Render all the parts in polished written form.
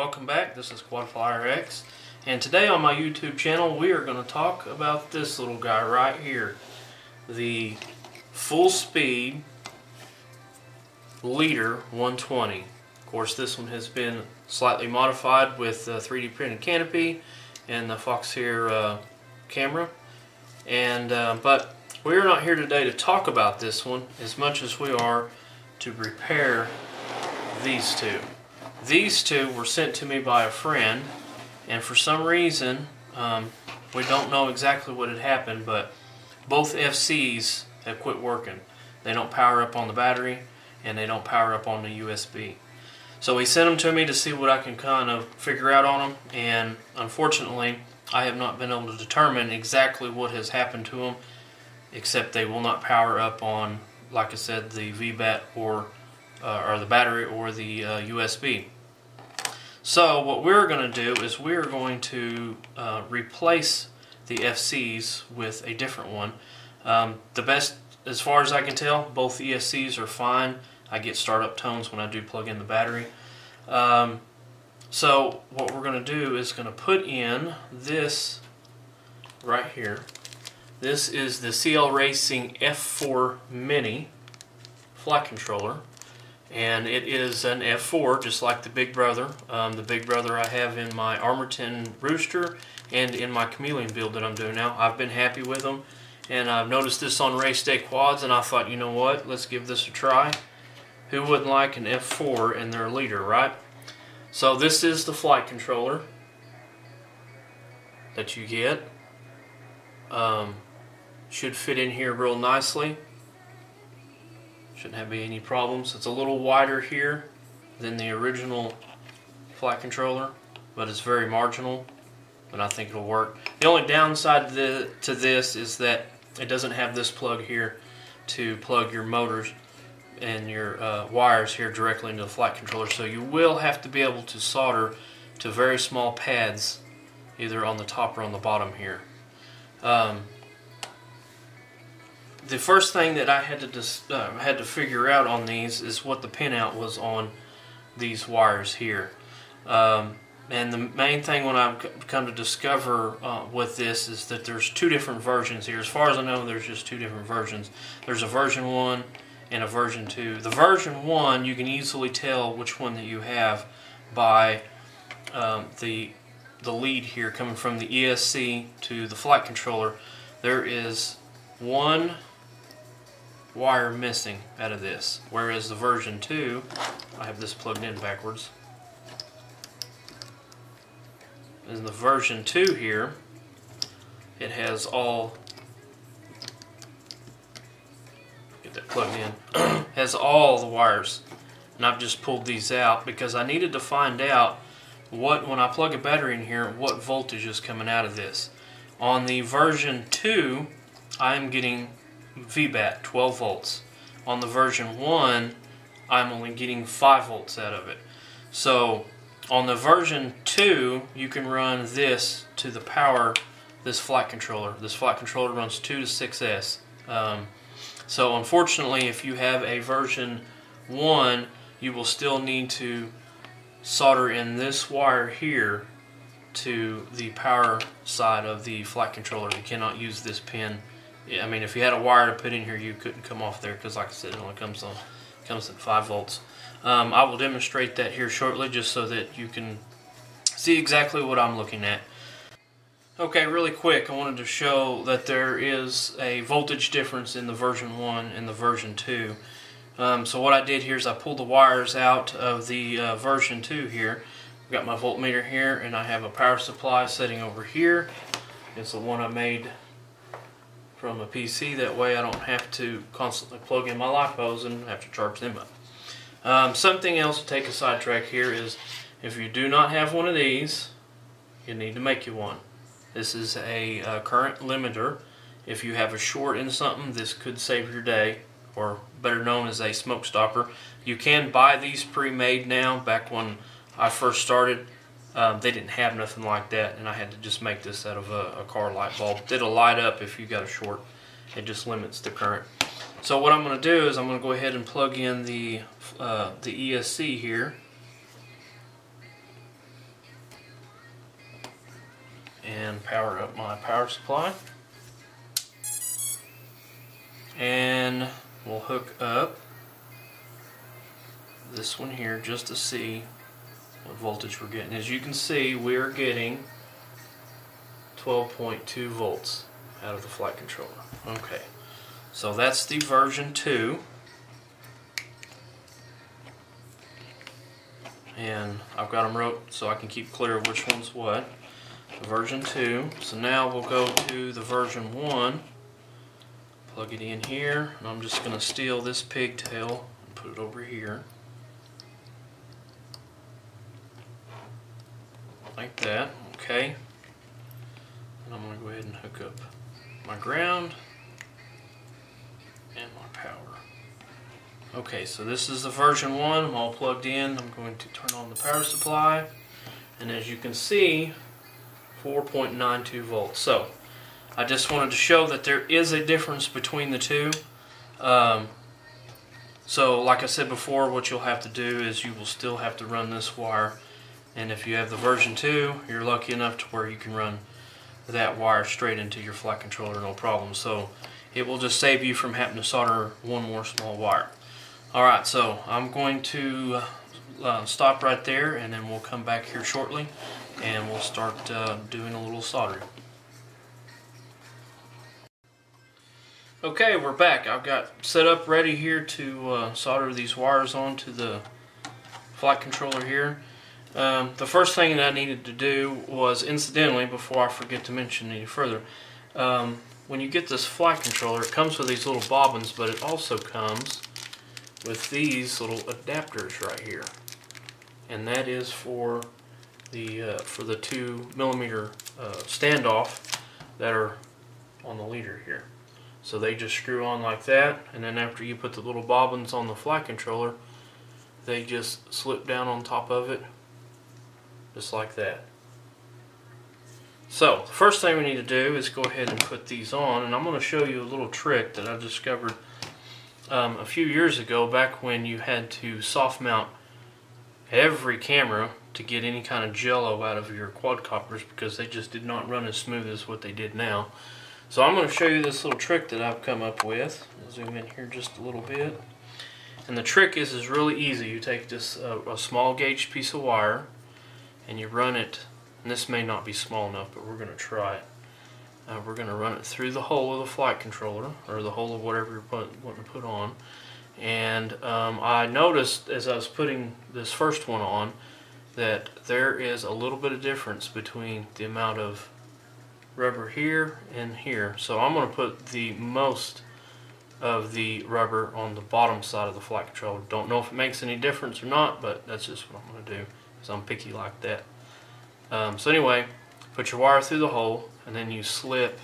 welcome back. This is CLracing, and today on my YouTube channel we are going to talk about this little guy right here, the full speed leader 120. Of course, this one has been slightly modified with 3D printed canopy and the Foxhair camera, and but we're not here today to talk about this one as much as we are to repair these two. These two were sent to me by a friend, and for some reason, we don't know exactly what had happened, but both FCs have quit working. They don't power up on the battery, and they don't power up on the USB. So he sent them to me to see what I can kind of figure out on them, and unfortunately, I have not been able to determine exactly what has happened to them, except they will not power up on, like I said, the VBAT or the battery or the USB. So what we're going to do is we're going to replace the FCs with a different one. The best, as far as I can tell, both ESCs are fine. I get startup tones when I do plug in the battery. So what we're going to do is going to put in this right here. This is the CLracing F4 Mini flight controller, and it is an F4 just like the Big Brother. The Big Brother I have in my Armorton Rooster and in my Chameleon build that I'm doing now. I've been happy with them, and I've noticed this on race day quads, and I thought, you know what, let's give this a try. Who wouldn't like an F4 in their leader, right? So this is the flight controller that you get. Should fit in here real nicely. Shouldn't have any problems. It's a little wider here than the original flight controller, but it's very marginal, but I think it'll work. The only downside to this is that it doesn't have this plug here to plug your motors and your wires here directly into the flight controller, so you will have to be able to solder to very small pads either on the top or on the bottom here. The first thing that I had to figure out on these is what the pinout was on these wires here. And the main thing when I've come to discover with this is that there's two different versions here. As far as I know, there's just two different versions. There's a version 1 and a version 2. The version 1, you can easily tell which one that you have by the lead here coming from the ESC to the flight controller. There is one wire missing out of this, whereas the version 2, I have this plugged in backwards. In the version 2 here, it has all, get that plugged in, has all the wires, and I've just pulled these out because I needed to find out what, when I plug a battery in here, what voltage is coming out of this. On the version 2, I'm getting VBAT 12 volts. On the version 1, I'm only getting 5 volts out of it. So on the version 2, you can run this to the power this flight controller. This flight controller runs 2 to 6S. So unfortunately, if you have a version 1, you will still need to solder in this wire here to the power side of the flight controller. You cannot use this pin. I mean, if you had a wire to put in here, you couldn't come off there because, like I said, it only comes at 5 volts. I will demonstrate that here shortly just so that you can see exactly what I'm looking at. Okay, really quick, I wanted to show that there is a voltage difference in the version 1 and the version 2. So what I did here is I pulled the wires out of the version 2 here. I've got my voltmeter here, and I have a power supply sitting over here. It's the one I made from a PC, that way I don't have to constantly plug in my lipos and have to charge them up. Something else to take a sidetrack here is if you do not have one of these, you need to make you one. This is a current limiter. If you have a short in something, this could save your day, or better known as a smoke stopper. You can buy these pre-made now. Back when I first started, they didn't have nothing like that, and I had to just make this out of a car light bulb. It'll light up if you got a short. It just limits the current. So what I'm going to do is I'm going to go ahead and plug in the ESC here. and power up my power supply. And we'll hook up this one here just to see what voltage we're getting. As you can see, we're getting 12.2 volts out of the flight controller. Okay, so that's the version 2. And I've got them wrote so I can keep clear of which one's what. Version 2. So now we'll go to the version 1. Plug it in here, and I'm just going to steal this pigtail and put it over here. Like that, okay. And I'm going to go ahead and hook up my ground and my power. Okay, so this is the version 1. I'm all plugged in. I'm going to turn on the power supply, and as you can see, 4.92 volts. So I just wanted to show that there is a difference between the two. So like I said before, what you'll have to do is you will still have to run this wire, and if you have the version 2, you're lucky enough to where you can run that wire straight into your flight controller, no problem. So it will just save you from having to solder one more small wire. Alright, so I'm going to stop right there, and then we'll come back here shortly and we'll start doing a little soldering. Okay, we're back. I've got set up ready here to solder these wires onto the flight controller here. The first thing that I needed to do was, incidentally, before I forget to mention any further, when you get this flight controller, it comes with these little bobbins, but it also comes with these little adapters right here, and that is for the 2mm standoff that are on the leader here. So they just screw on like that, and then after you put the little bobbins on the flight controller, they just slip down on top of it, just like that. So the first thing we need to do is go ahead and put these on, and I'm going to show you a little trick that I discovered a few years ago, back when you had to soft mount every camera to get any kind of jello out of your quadcopters, because they just did not run as smooth as what they did now. So I'm going to show you this little trick that I've come up with. I'll zoom in here just a little bit. And the trick is really easy. You take this a small gauge piece of wire, and you run it, and this may not be small enough, but we're going to try it. We're going to run it through the hole of the flight controller, or the hole of whatever you're wanting to put on. And I noticed as I was putting this first one on that there is a little bit of difference between the amount of rubber here and here. So I'm going to put the most of the rubber on the bottom side of the flight controller. Don't know if it makes any difference or not, but that's just what I'm going to do, because I'm picky like that. So anyway, put your wire through the hole, and then you slip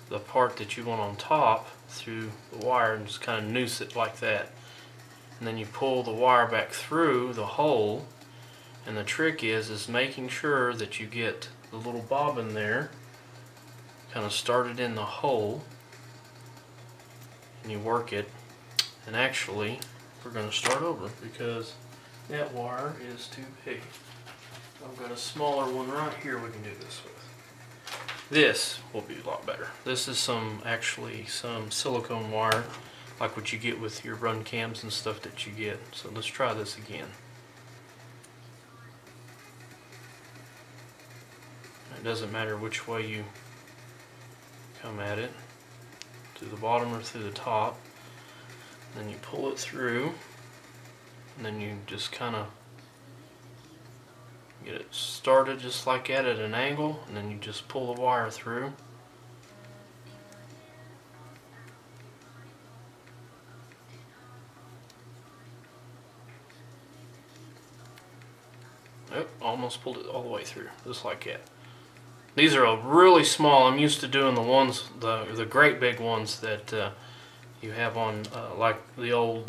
the part that you want on top through the wire and just kind of noose it like that. And then you pull the wire back through the hole, and the trick is making sure that you get the little bobbin there kind of started in the hole, and you work it. And actually, we're going to start over because that wire is too big. I've got a smaller one right here we can do this with. This will be a lot better. This is actually some silicone wire, like what you get with your run cams and stuff that you get. So let's try this again. It doesn't matter which way you come at it, to the bottom or through the top. Then you pull it through, and then you just kind of get it started just like that at an angle, and then you just pull the wire through. Oh, almost pulled it all the way through, just like that. These are really small. I'm used to doing the ones, the great big ones that you have on like the old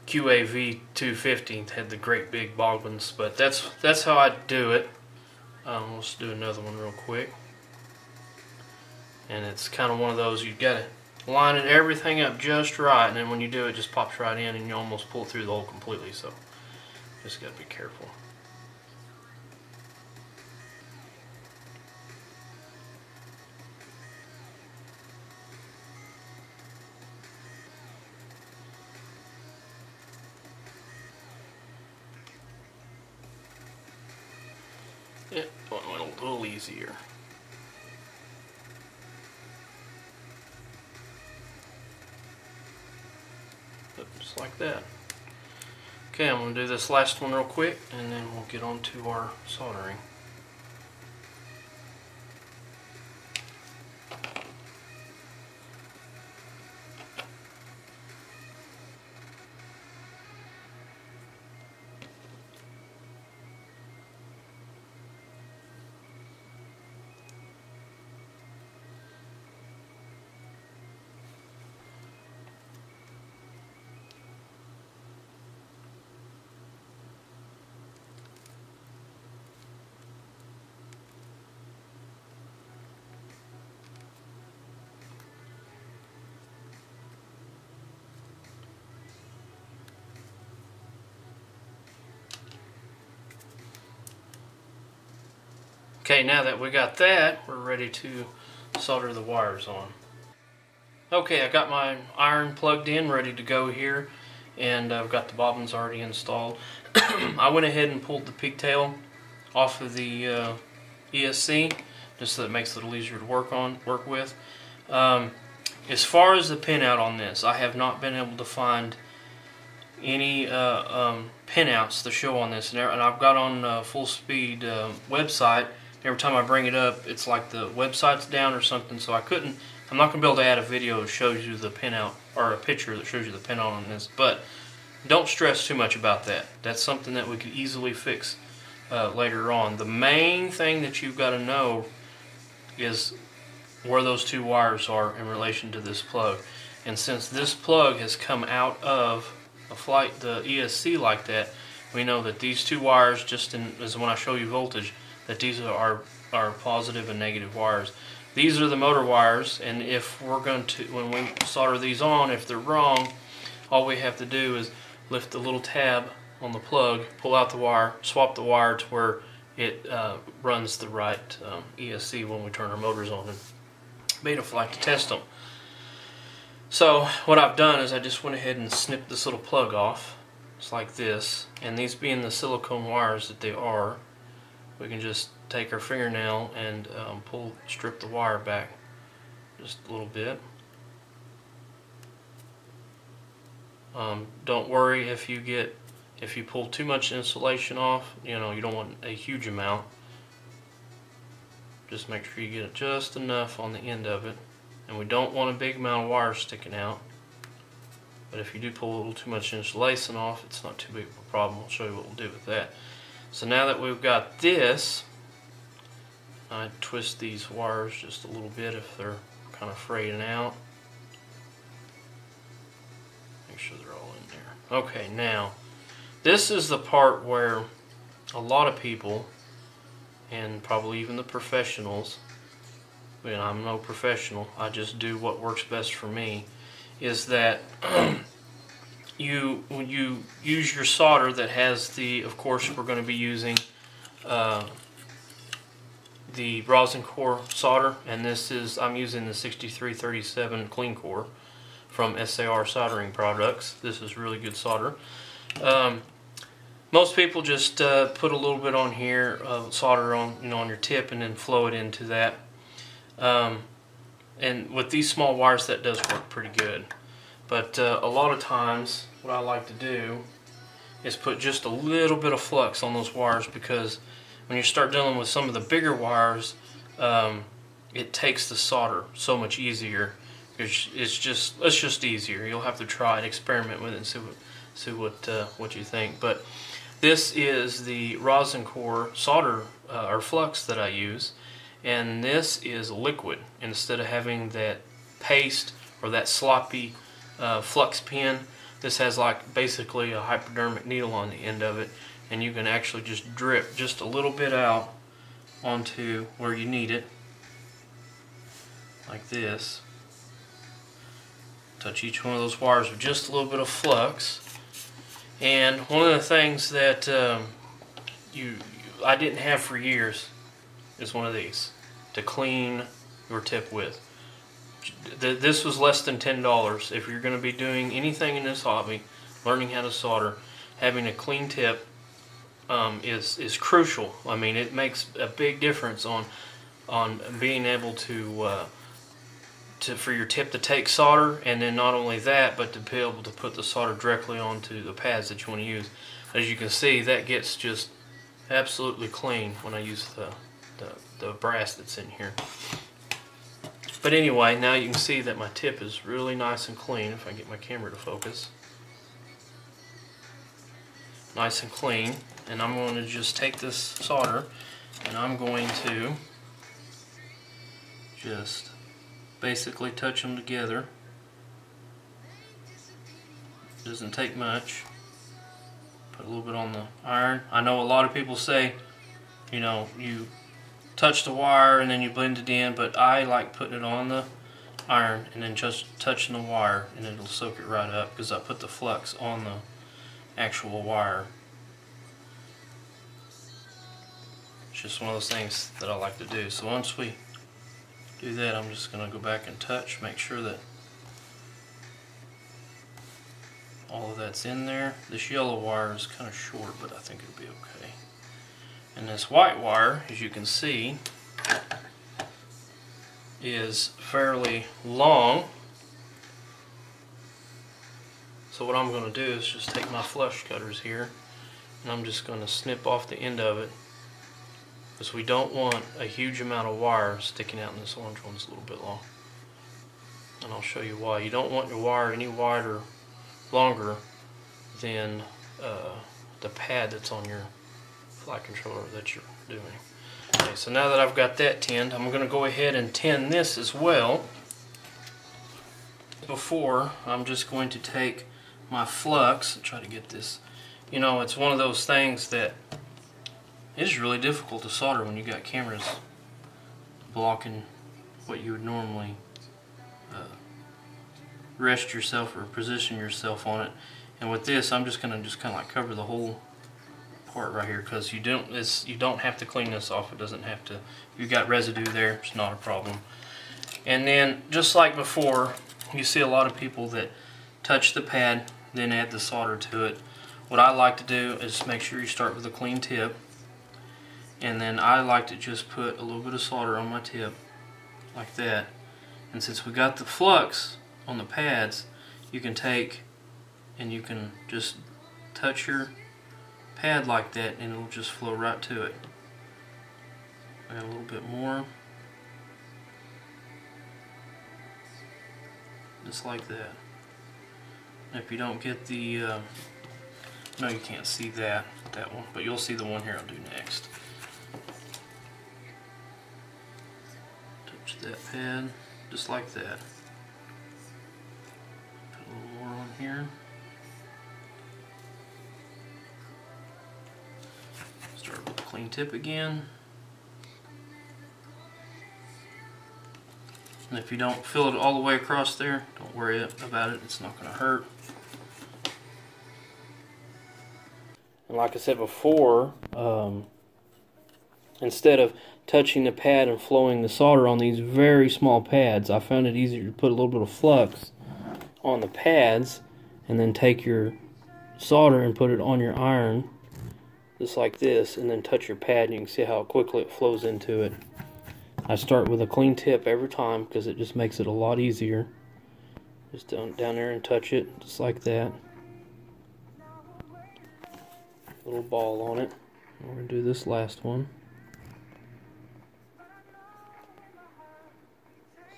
QAV 250 had the great big bobbins, but that's how I do it. Let's do another one real quick. And it's kind of one of those, you've got to line everything up just right, and then when you do it, just pops right in, and you almost pull through the hole completely. So just got to be careful. It went a little easier. Just like that. Okay, I'm going to do this last one real quick and then we'll get on to our soldering. Okay, now that we got that, we're ready to solder the wires on. Okay, I got my iron plugged in, ready to go here, and I've got the bobbins already installed. I went ahead and pulled the pigtail off of the ESC, just so that it makes it a little easier to work with. As far as the pinout on this, I have not been able to find any pinouts to show on this, and I've got on Full Speed website. Every time I bring it up, it's like the website's down or something, so I'm not going to be able to add a video that shows you the pinout, or a picture that shows you the pinout on this, but don't stress too much about that. That's something that we could easily fix later on. The main thing that you've got to know is where those two wires are in relation to this plug. And since this plug has come out of the ESC like that, we know that these two wires, just as when I show you voltage, that these are positive and negative wires. These are the motor wires, and if we're going to, when we solder these on, if they're wrong, all we have to do is lift the little tab on the plug, pull out the wire, swap the wire to where it runs the right ESC when we turn our motors on and beta flight to test them. So what I've done is I just went ahead and snipped this little plug off, just like this, and these being the silicone wires that they are, we can just take our fingernail and strip the wire back just a little bit. Don't worry if you pull too much insulation off. You don't want a huge amount. Just make sure you get it just enough on the end of it, and we don't want a big amount of wire sticking out. But if you do pull a little too much insulation off, it's not too big of a problem. I'll show you what we'll do with that. So now that we've got this, I twist these wires just a little bit if they're kind of fraying out. Make sure they're all in there. Okay, now this is the part where a lot of people, and probably even the professionals, and I'm no professional, I just do what works best for me, is that when you use your solder that has of course we're going to be using the rosin core solder, and I'm using the 6337 clean core from SAR soldering products. This is really good solder. Most people just put a little bit on here, solder on on your tip, and then flow it into that. And with these small wires, that does work pretty good. But a lot of times, what I like to do is put just a little bit of flux on those wires, because when you start dealing with some of the bigger wires, it takes the solder so much easier. It's just easier. You'll have to try and experiment with it and see what you think. But this is the rosin core solder or flux that I use, and this is liquid instead of having that paste or that sloppy flux pen. This has like basically a hypodermic needle on the end of it, and you can actually just drip just a little bit out onto where you need it, like this. Touch each one of those wires with just a little bit of flux. And one of the things that I didn't have for years is one of these to clean your tip with. This was less than $10. If you're going to be doing anything in this hobby, learning how to solder, having a clean tip is crucial. I mean, it makes a big difference on being able to for your tip to take solder, and then not only that, but to be able to put the solder directly onto the pads that you want to use. As you can see, that gets just absolutely clean when I use the brass that's in here. But anyway, now you can see that my tip is really nice and clean. If I get my camera to focus, nice and clean. And I'm going to just take this solder and I'm going to just basically touch them together. Doesn't take much. Put a little bit on the iron. I know a lot of people say, you know, you touch the wire and then you blend it in, but I like putting it on the iron and then just touching the wire, and it'll soak it right up because I put the flux on the actual wire. It's just one of those things that I like to do. So once we do that, I'm just going to go back and touch, make sure that all of that's in there. This yellow wire is kind of short, but I think it'll be okay. And this white wire, as you can see, is fairly long. So what I'm going to do is just take my flush cutters here, and I'm just going to snip off the end of it, because we don't want a huge amount of wire sticking out, in this orange one's a little bit long. And I'll show you why. You don't want your wire any wider, longer than the pad that's on your flight controller that you're doing. Okay, so now that I've got that tinned, I'm going to go ahead and tin this as well. Before, I'm just going to take my flux and try to get this. You know, it's one of those things that is really difficult to solder when you got cameras blocking what you would normally rest yourself or position yourself on it. And with this, I'm just going to kind of like cover the whole part right here, because you don't have to clean this off. It doesn't have to. If you've got residue there, it's not a problem. And then, just like before, you see a lot of people that touch the pad, then add the solder to it. What I like to do is make sure you start with a clean tip, and then I like to just put a little bit of solder on my tip, like that. And since we got the flux on the pads, you can take and you can just touch your pad like that, and it'll just flow right to it. Add a little bit more, just like that. And if you don't get the no, you can't see that one, but you'll see the one here I'll do next. Touch that pad just like that. Put a little more on here. Start with a clean tip again. And if you don't fill it all the way across there, don't worry about it, it's not going to hurt. And like I said before, instead of touching the pad and flowing the solder on these very small pads, I found it easier to put a little bit of flux on the pads and then take your solder and put it on your iron, just like this, and then touch your pad, and you can see how quickly it flows into it. I start with a clean tip every time because it just makes it a lot easier. Just down there and touch it, just like that. Little ball on it. We're going to do this last one.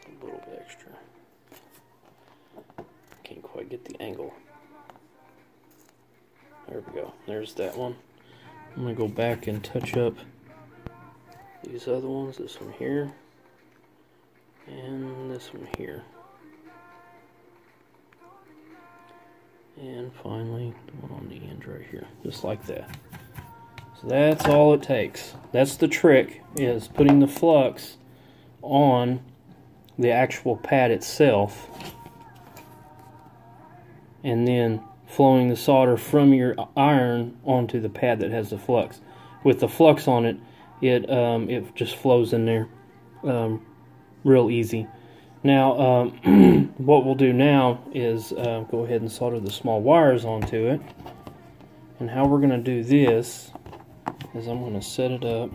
A little bit extra. Can't quite get the angle. There we go. There's that one. I'm going to go back and touch up these other ones. This one here. And this one here. And finally, the one on the end right here. Just like that. So that's all it takes. That's the trick, is putting the flux on the actual pad itself, and then flowing the solder from your iron onto the pad that has the flux. With the flux on it, it just flows in there real easy. Now, what we'll do now is go ahead and solder the small wires onto it. And how we're going to do this is I'm going to set it up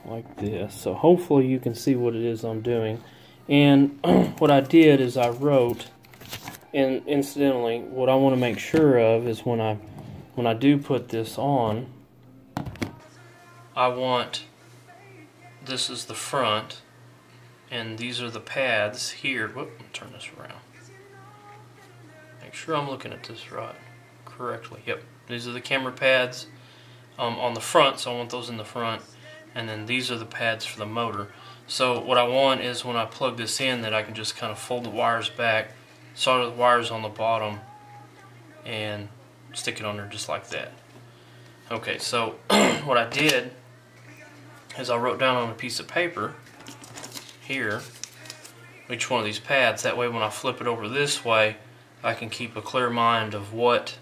like this. So hopefully you can see what it is I'm doing. And what I did is I wrote, and incidentally, what I want to make sure of is when I do put this on, I want, this is the front, and these are the pads here. Whoop, let me turn this around. Make sure I'm looking at this right, correctly. Yep, these are the camera pads on the front, so I want those in the front. And then these are the pads for the motor. So what I want is when I plug this in that I can just kind of fold the wires back, solder the wires on the bottom, and stick it on there just like that. Okay, so what I did is I wrote down on a piece of paper here each one of these pads. That way when I flip it over this way, I can keep a clear mind of what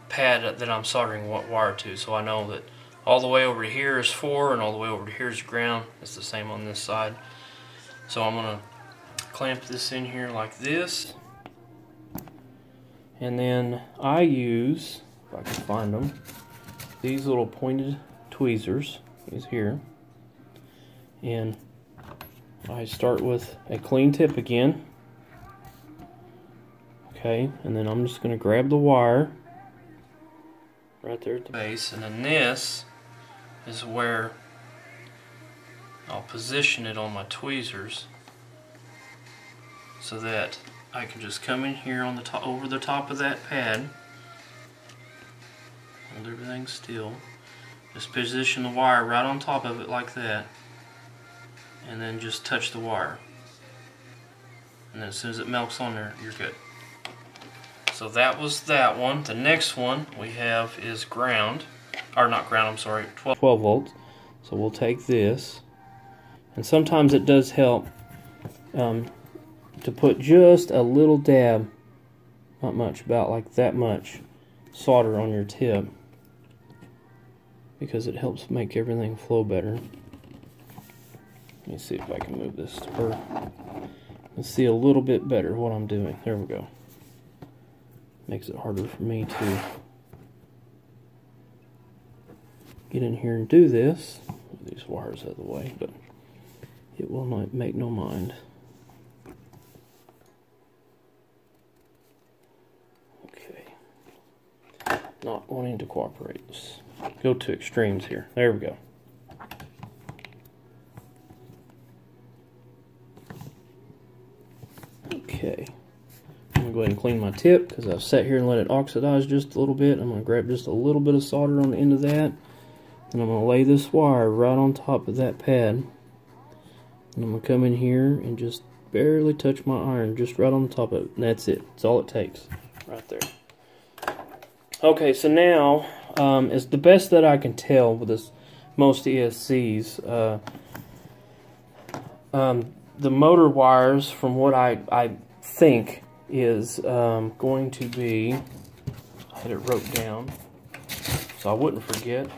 pad that I'm soldering what wire to. So I know that all the way over here is 4 and all the way over here is ground. It's the same on this side. So I'm going to clamp this in here like this. And then I use, if I can find them, these little pointed tweezers. These here. And I start with a clean tip again. Okay, and then I'm just going to grab the wire right there at the base, and then this is where I'll position it on my tweezers so that I can just come in here on the top, over the top of that pad, hold everything still, just position the wire right on top of it like that, and then just touch the wire, and then as soon as it melts on there, you're good. So that was that one. The next one we have is ground, or not ground, I'm sorry, 12 volts. So we'll take this, and sometimes it does help to put just a little dab, not much, about like that much solder on your tip, because it helps make everything flow better. Let me see if I can move this to her. Let's see a little bit better what I'm doing. There we go. Makes it harder for me to get in here and do this. Move these wires out of the way, but it will not make no mind. Okay. Not wanting to cooperate. Let's go to extremes here. There we go. Okay. I'm going to go ahead and clean my tip because I've sat here and let it oxidize just a little bit. I'm going to grab just a little bit of solder on the end of that, and I'm going to lay this wire right on top of that pad, and I'm going to come in here and just barely touch my iron just right on the top of it, and that's it. That's all it takes right there. Okay, so now it's the best that I can tell with this most ESCs. The motor wires, from what I think, is going to be, I had it wrote down so I wouldn't forget.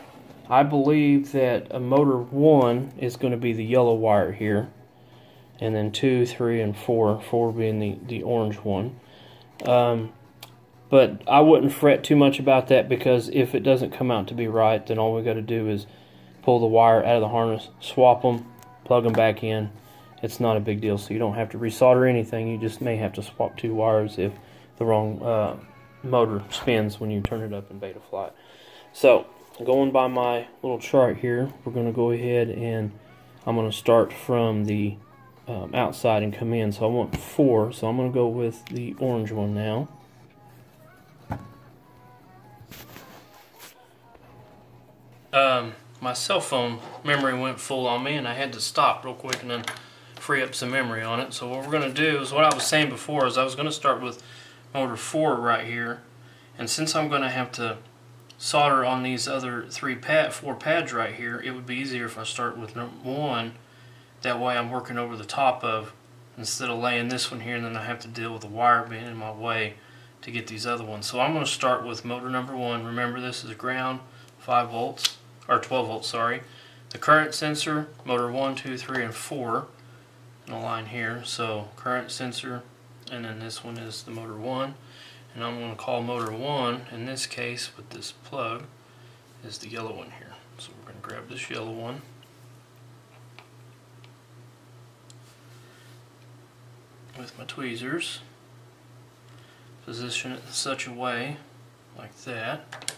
I believe that a motor 1 is going to be the yellow wire here, and then 2, 3, and 4, 4 being the orange one. But I wouldn't fret too much about that, because if it doesn't come out to be right, then all we got to do is pull the wire out of the harness, swap them, plug them back in. It's not a big deal, so you don't have to resolder anything. You just may have to swap 2 wires if the wrong motor spins when you turn it up in beta flight. So, going by my little chart here, we're going to go ahead and I'm going to start from the outside and come in. So I want 4, so I'm going to go with the orange one now. My cell phone memory went full on me, and I had to stop real quick and then free up some memory on it. So what we're going to do is what I was saying before, is I was going to start with motor 4 right here, and since I'm going to have to solder on these other 4 pads right here, it would be easier if I start with number 1. That way I'm working over the top of, instead of laying this one here and then I have to deal with the wire being in my way to get these other ones. So I'm going to start with motor number 1. Remember, this is ground, 5 volts, or 12 volts, sorry. The current sensor, motor 1, 2, 3, and 4 in a line here. So current sensor, and then this one is the motor 1. and I'm going to call motor 1, in this case with this plug, is the yellow one here. So we're going to grab this yellow one. With my tweezers, position it in such a way, like that.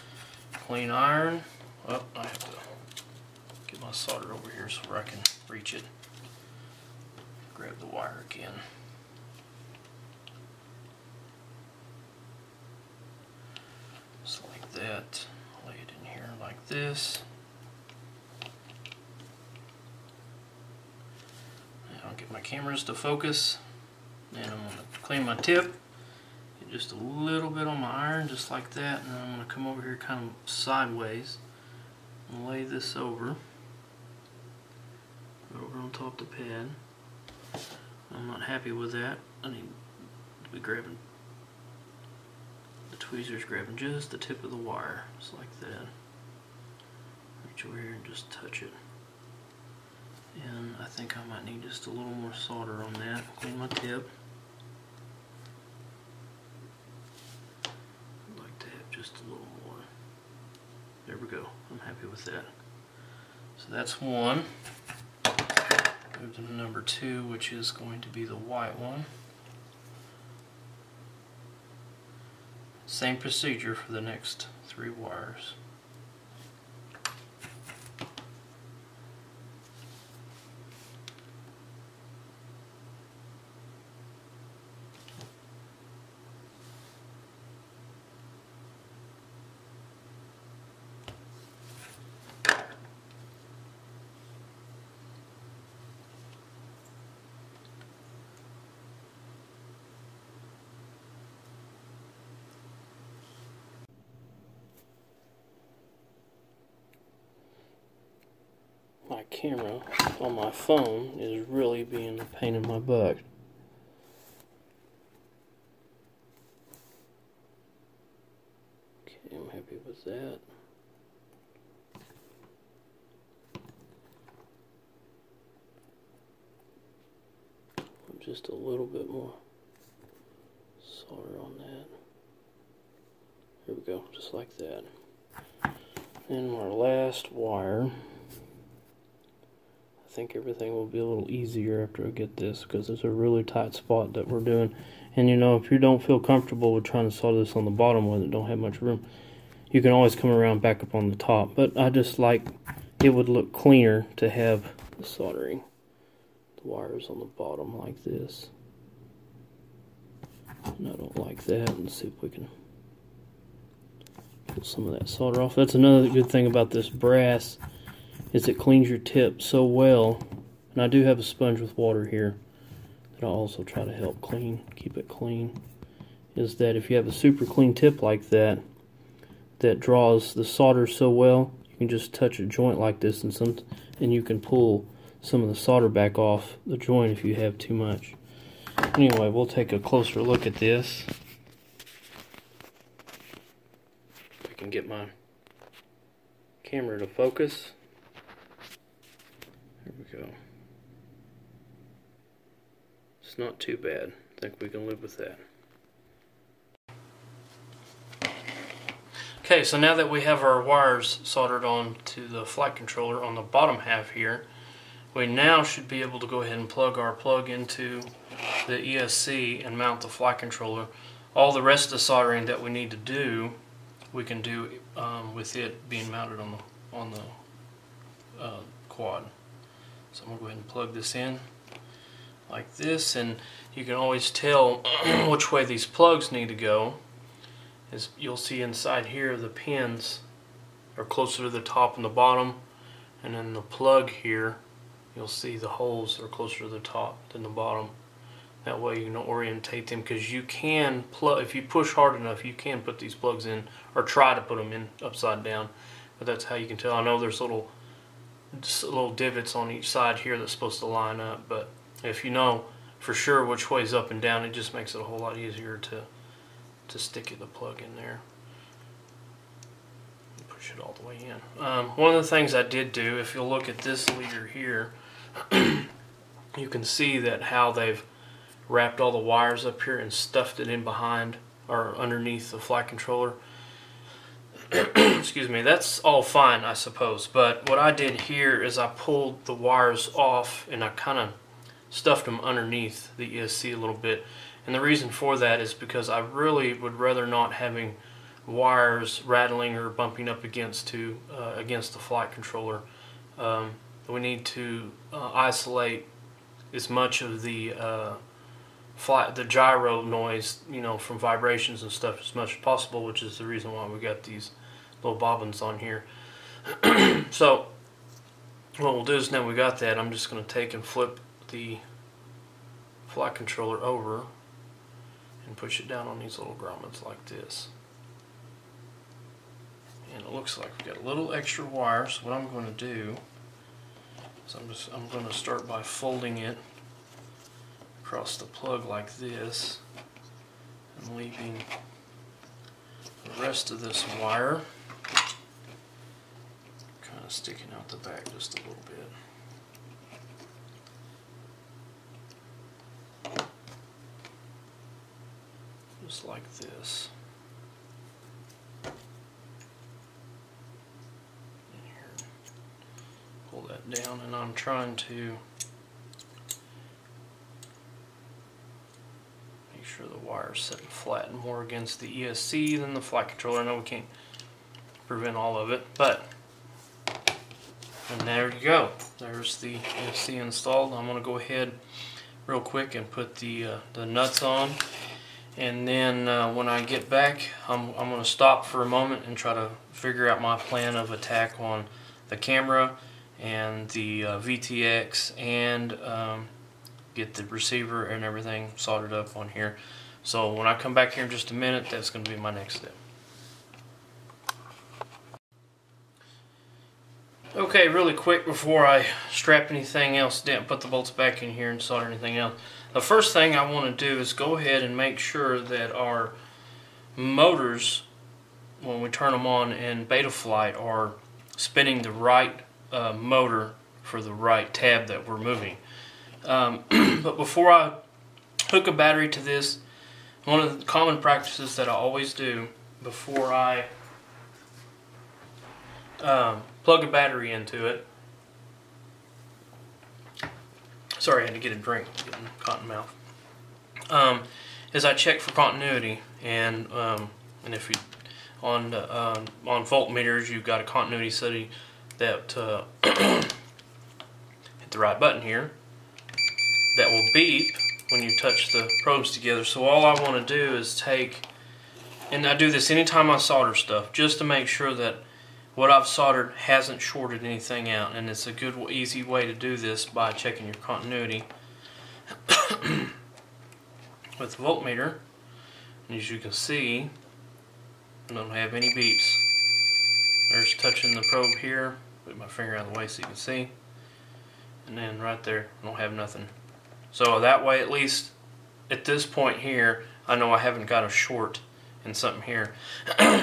Clean iron. Oh, I have to get my solder over here so where I can reach it. Grab the wire again. Just like that. Lay it in here like this. And I'll get my cameras to focus. And I'm going to clean my tip. Get just a little bit on my iron, just like that. And then I'm going to come over here kind of sideways and lay this over. Put it over on top of the pad. I'm not happy with that. I need to be grabbing the tweezers, grabbing just the tip of the wire, just like that. Reach over here and just touch it. And I think I might need just a little more solder on that. Clean my tip. I'd like to have just a little more. There we go. I'm happy with that. So that's one. Move to number 2, which is going to be the white one. Same procedure for the next 3 wires. My camera on my phone is really being a pain in my butt. Okay, I'm happy with that. Just a little bit more solder on that. Here we go, just like that. And our last wire. I think everything will be a little easier after I get this, because it's a really tight spot that we're doing. And you know, if you don't feel comfortable with trying to solder this on the bottom when it don't have much room, you can always come around back up on the top. But I just like, it would look cleaner to have the soldering the wires on the bottom like this. And I don't like that. And see if we can pull some of that solder off. That's another good thing about this brass, is it cleans your tip so well. And I do have a sponge with water here that I'll also try to help keep it clean. Is that if you have a super clean tip like that, that draws the solder so well, you can just touch a joint like this and you can pull some of the solder back off the joint if you have too much. Anyway, we'll take a closer look at this. If I can get my camera to focus. There we go. It's not too bad. I think we can live with that. Okay, so now that we have our wires soldered on to the flight controller on the bottom half here, we now should be able to go ahead and plug our plug into the ESC and mount the flight controller. All the rest of the soldering that we need to do, we can do with it being mounted on the quad. So I'm going to go ahead and plug this in like this, and you can always tell which way these plugs need to go. As you'll see inside here, the pins are closer to the top and the bottom, and then the plug here, you'll see the holes are closer to the top than the bottom. That way you can orientate them, because you can plug, if you push hard enough, you can put these plugs in, or try to put them in upside down. But that's how you can tell. I know there's little divots on each side here that's supposed to line up, but if you know for sure which way is up and down, it just makes it a whole lot easier to stick the plug in there. Push it all the way in. One of the things I did do, if you'll look at this leader here, you can see that how they've wrapped all the wires up here and stuffed it in behind or underneath the flight controller. Excuse me, that's all fine, I suppose, but what I did here is I pulled the wires off and I kind of stuffed them underneath the ESC a little bit, and the reason for that is because I really would rather not having wires rattling or bumping up against the flight controller. We need to isolate as much of the gyro noise, you know, from vibrations and stuff as much as possible, which is the reason why we got these little bobbins on here. So what we'll do is, now we got that, I'm just going to take and flip the flight controller over and push it down on these little grommets like this. And it looks like we've got a little extra wire, so what I'm going to do is I'm going to start by folding it across the plug like this and leaving the rest of this wire kind of sticking out the back just a little bit. Just like this. And here, pull that down, and I'm trying to make sure the wire's sitting flat and more against the ESC than the flight controller. I know we can't prevent all of it, but, and there you go. There's the ESC installed. I'm going to go ahead real quick and put the nuts on. And then when I get back, I'm going to stop for a moment and try to figure out my plan of attack on the camera and the VTX, and get the receiver and everything soldered up on here. So when I come back here in just a minute, that's going to be my next step. Okay, really quick before I strap anything else down, put the bolts back in here and solder anything else. The first thing I want to do is go ahead and make sure that our motors, when we turn them on in Betaflight, are spinning the right motor for the right tab that we're moving. But before I hook a battery to this, one of the common practices that I always do before I plug a battery into it, sorry, I had to get a drink, getting cotton mouth, is I check for continuity, and if you on voltmeters, you've got a continuity setting that hit the right button here that will beep when you touch the probes together. So all I want to do is take, and I do this anytime I solder stuff, just to make sure that what I've soldered hasn't shorted anything out, and it's a good, easy way to do this by checking your continuity with the voltmeter. And as you can see, I don't have any beeps. There's touching the probe here. Put my finger out of the way so you can see. And then right there, I don't have nothing. So that way, at least at this point here, I know I haven't got a short in something here.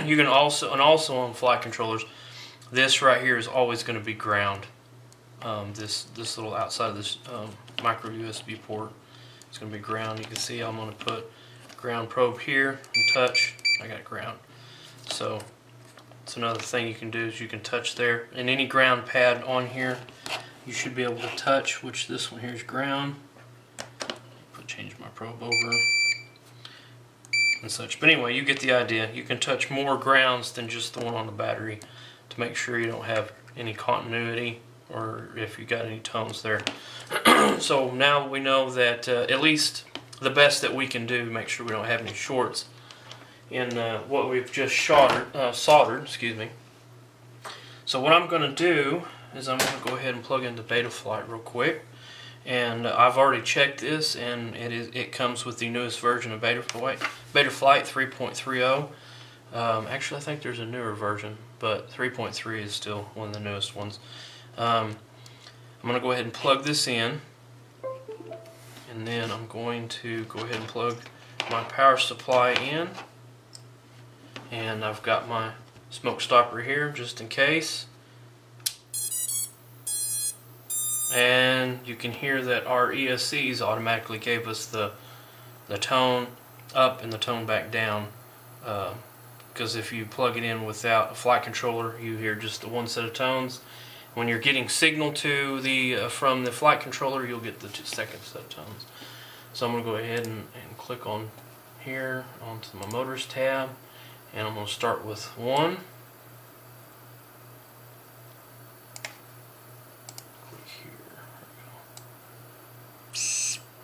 You can also on flight controllers, this right here is always going to be ground. This little outside of this micro USB port, it's going to be ground. You can see I'm going to put ground probe here and touch. I got ground. So it's another thing you can do is you can touch there, and any ground pad on here you should be able to touch, which this one here is ground. Change my probe over and such. But anyway, you get the idea. You can touch more grounds than just the one on the battery to make sure you don't have any continuity or if you got any tones there. So now we know that at least the best that we can do, make sure we don't have any shorts in what we've just soldered. Excuse me. So what I'm going to do is I'm going to go ahead and plug into Betaflight real quick. And I've already checked this, and it comes with the newest version of Betaflight 3.30. Actually, I think there's a newer version, but 3.3 is still one of the newest ones. I'm going to go ahead and plug this in, and then I'm going to go ahead and plug my power supply in, and I've got my smoke stopper here just in case. And you can hear that our ESCs automatically gave us the tone up and the tone back down, because if you plug it in without a flight controller, you hear just the one set of tones. When you're getting signal to the from the flight controller, you'll get the second set of tones. So I'm going to go ahead and click on here onto my motors tab, and I'm going to start with 1. Click here.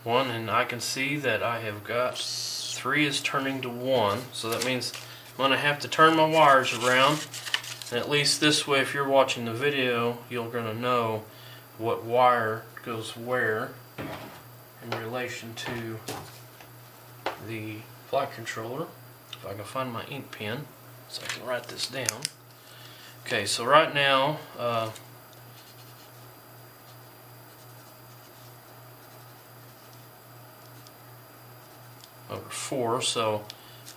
1, and I can see that I have got 3 is turning to 1, so that means I'm going to have to turn my wires around. And at least this way, if you're watching the video, you're going to know what wire goes where in relation to the flight controller. If I can find my ink pen so I can write this down. Okay, so right now, motor 4, so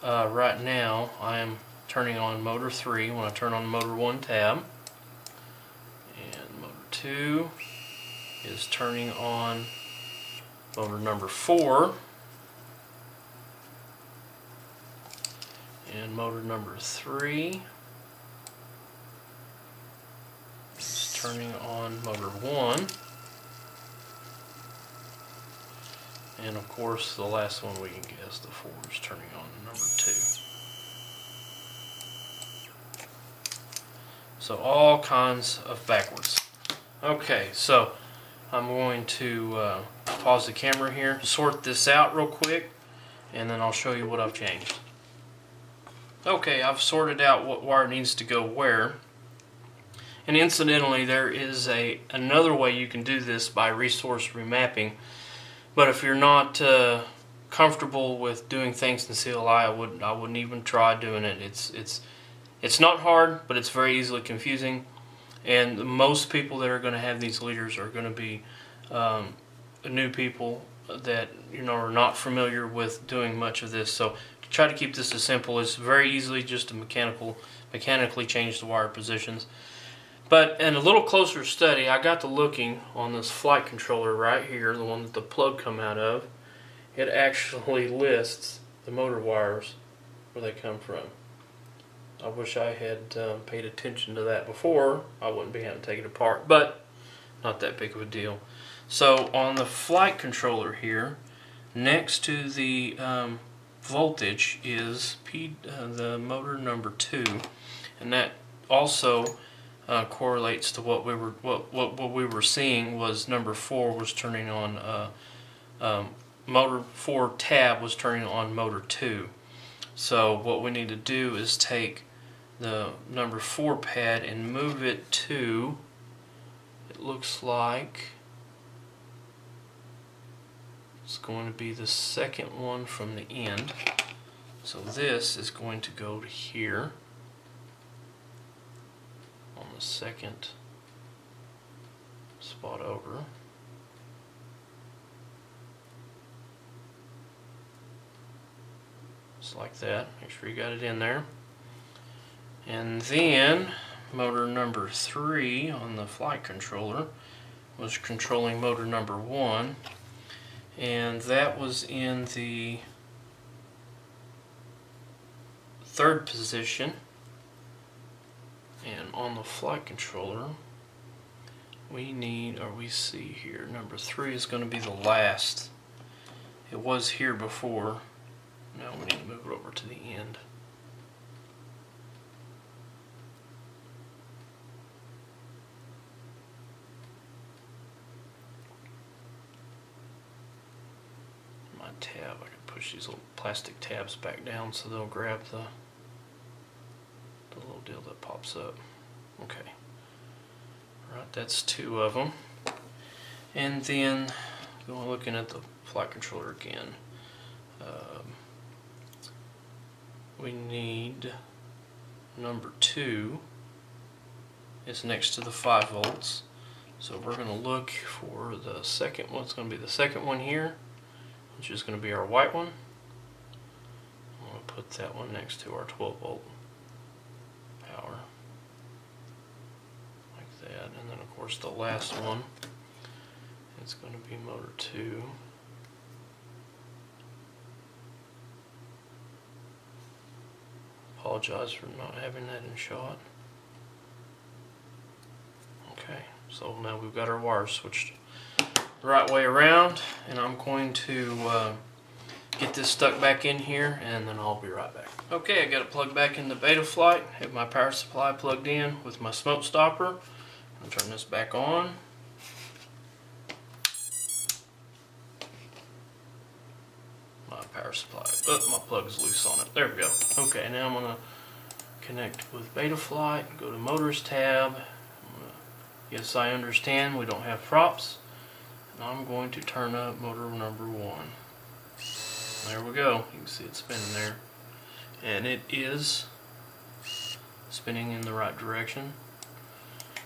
right now I am turning on motor 3 when I turn on motor 1 tab, and motor 2 is turning on motor number 4, and motor number 3 is turning on motor 1, and of course the last one we can guess, the 4, is turning on number 2. So all kinds of backwards. Okay, so I'm going to pause the camera here, sort this out real quick, and then I'll show you what I've changed. Okay, I've sorted out what wire needs to go where. And incidentally, there is another way you can do this by resource remapping. But if you're not comfortable with doing things in CLI, I wouldn't even try doing it. It's not hard, but it's very easily confusing. And most people that are going to have these leaders are going to be new people that are not familiar with doing much of this. So try to keep this as simple. It's very easily just to mechanically change the wire positions. But in a little closer study, I got to looking on this flight controller right here, the one that the plug come out of. It actually lists the motor wires where they come from. I wish I had paid attention to that before. I wouldn't be having to take it apart, but not that big of a deal. So on the flight controller here, next to the voltage is the motor number 2, and that also correlates to what we were seeing was number 4 was turning on motor 4 tab was turning on motor 2. So what we need to do is take the number 4 pad and move it to, it looks like it's going to be the second one from the end. So this is going to go to here on the second spot over. Just like that. Make sure you got it in there. And then motor number 3 on the flight controller was controlling motor number 1, and that was in the 3rd position. And on the flight controller we see here number 3 is going to be the last. It was here before. Now we need to move it over to the end. My tab, I can push these little plastic tabs back down so they'll grab the little deal that pops up. Okay. Right, that's 2 of them. And then going looking at the flight controller again. We need number 2 is next to the 5 volts. So we're going to look for the second one. It's going to be the second one here, which is going to be our white one. I'm going to put that one next to our 12 volt power. Like that. And then of course the last one, it's going to be motor 2. apologize for not having that in shot. Okay, so now we've got our wires switched the right way around, and I'm going to get this stuck back in here, and then I'll be right back. Okay, I got it plugged back into Betaflight. Have my power supply plugged in with my smoke stopper. I'll turn this back on. My power supply. Oh, my plug is loose on it. There we go. Okay, now I'm gonna connect with Betaflight. Go to Motors tab. Yes, I understand we don't have props. And I'm going to turn up motor number 1. There we go. You can see it spinning there. And it is spinning in the right direction.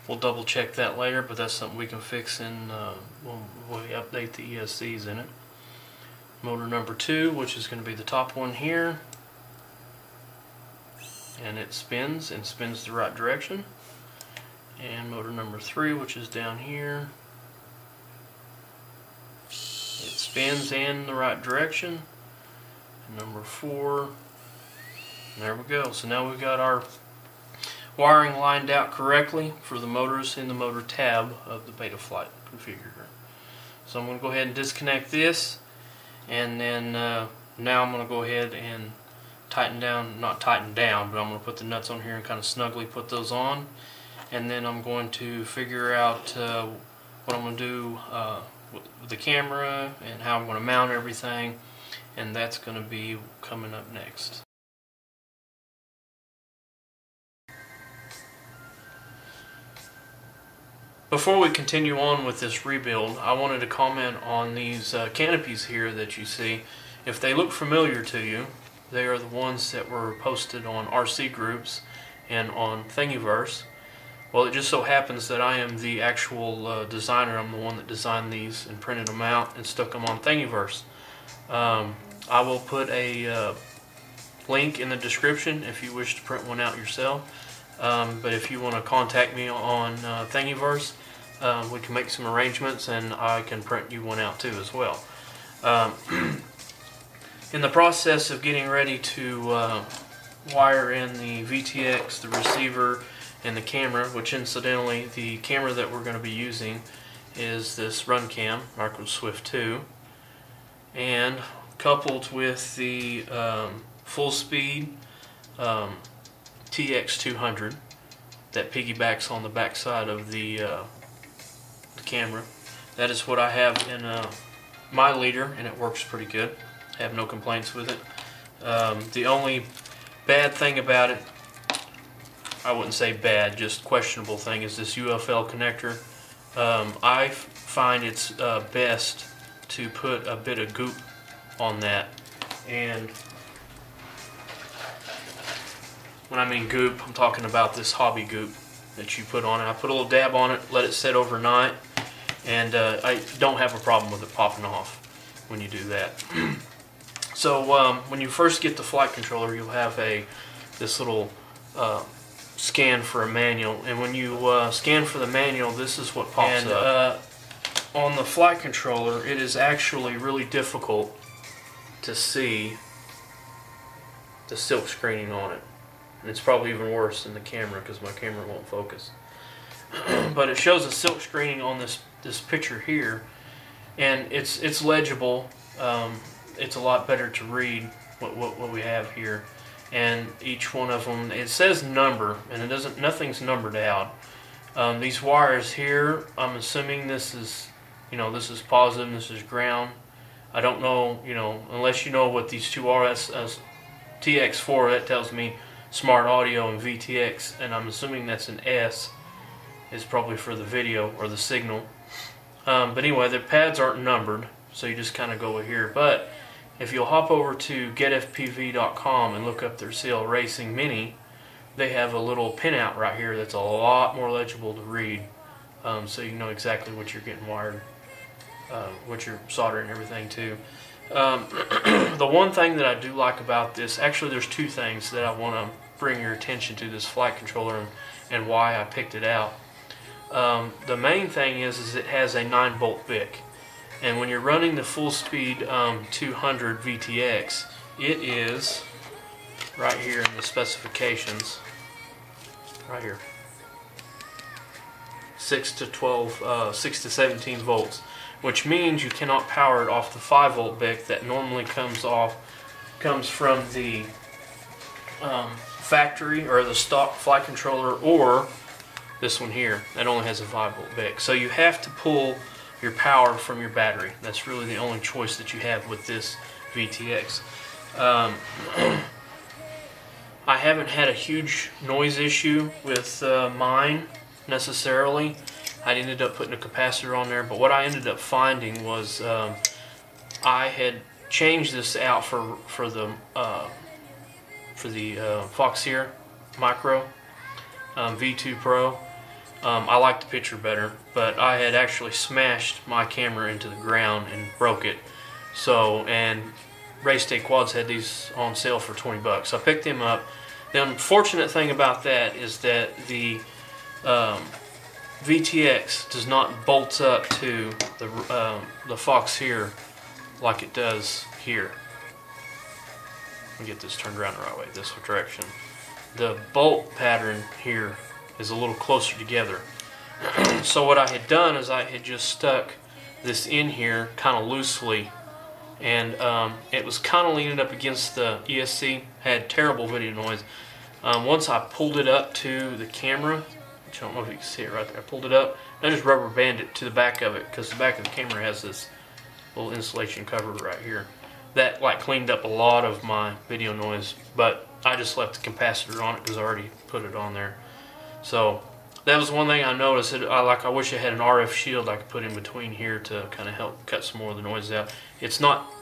We'll double check that later, but that's something we can fix in when we update the ESCs in it. Motor number 2, which is going to be the top one here. And it spins the right direction. And motor number 3, which is down here. It spins in the right direction. And number 4. There we go. So now we've got our wiring lined out correctly for the motors in the motor tab of the Betaflight configurator. So I'm going to go ahead and disconnect this, and then now I'm going to go ahead and tighten down, not tighten down, but I'm going to put the nuts on here and kind of snugly put those on, and then I'm going to figure out what I'm going to do with the camera and how I'm going to mount everything, and that's going to be coming up next. Before we continue on with this rebuild, I wanted to comment on these canopies here that you see. If they look familiar to you, they are the ones that were posted on RC groups and on Thingiverse. Well, it just so happens that I am the actual designer. I'm the one that designed these and printed them out and stuck them on Thingiverse. I will put a link in the description if you wish to print one out yourself. But if you want to contact me on Thingiverse, we can make some arrangements, and I can print you one out too as well. In the process of getting ready to wire in the VTX, the receiver, and the camera, which incidentally the camera that we're going to be using is this RunCam Micro Swift 2, and coupled with the full speed TX200 that piggybacks on the back side of the camera. That is what I have in my leader, and it works pretty good. I have no complaints with it. The only bad thing about it, I wouldn't say bad, just questionable thing, is this UFL connector. I find it's best to put a bit of goop on that, and when I mean goop, I'm talking about this hobby goop that you put on it. I put a little dab on it, let it set overnight, and I don't have a problem with it popping off when you do that. So when you first get the flight controller, you'll have this little scan for a manual, and when you scan for the manual, this is what pops up. On the flight controller, it is actually really difficult to see the silk screening on it. And it's probably even worse than the camera because my camera won't focus. But it shows a silk screening on this picture here, and it's legible. It's a lot better to read what we have here. And each one of them, it says number, and it doesn't. Nothing's numbered out. These wires here, I'm assuming this is, this is positive, and this is ground. I don't know, unless you know what these two are. That's TX4. That tells me Smart Audio and VTX, and I'm assuming that's an S. Is probably for the video or the signal. But anyway, the pads aren't numbered, so you just kind of go here. But if you'll hop over to getfpv.com and look up their CLracing Mini, they have a little pinout right here that's a lot more legible to read, so you know exactly what you're getting wired, what you're soldering and everything to. The one thing that I do like about this, actually there's two things that I want to bring your attention to this flight controller and why I picked it out. The main thing is it has a 9-bolt BIC, and when you're running the full speed 200 VTX, it is right here in the specifications, right here, 6 to 17 volts, which means you cannot power it off the 5-volt BIC that normally comes from the factory or the stock flight controller, or this one here that only has a 5-volt BIC. So you have to pull your power from your battery. That's really the only choice that you have with this VTX. I haven't had a huge noise issue with mine necessarily. I ended up putting a capacitor on there, but what I ended up finding was I had changed this out for the Foxeer Micro V2 Pro. I like the picture better, but I had actually smashed my camera into the ground and broke it. So, and Race Day Quads had these on sale for 20 bucks. So I picked them up. The unfortunate thing about that is that the VTX does not bolt up to the Foxeer like it does here. Let me get this turned around the right way, this direction. The bolt pattern here is a little closer together. So what I had done is I had just stuck this in here kind of loosely, and it was kind of leaning up against the ESC, had terrible video noise. Once I pulled it up to the camera, which I don't know if you can see it right there, I pulled it up, and I just rubber banded it to the back of it, because the back of the camera has this little insulation cover right here. That like cleaned up a lot of my video noise, but I just left the capacitor on it because I already put it on there. So that was one thing I noticed. I wish I had an RF shield I could put in between here to kind of help cut some more of the noise out. It's not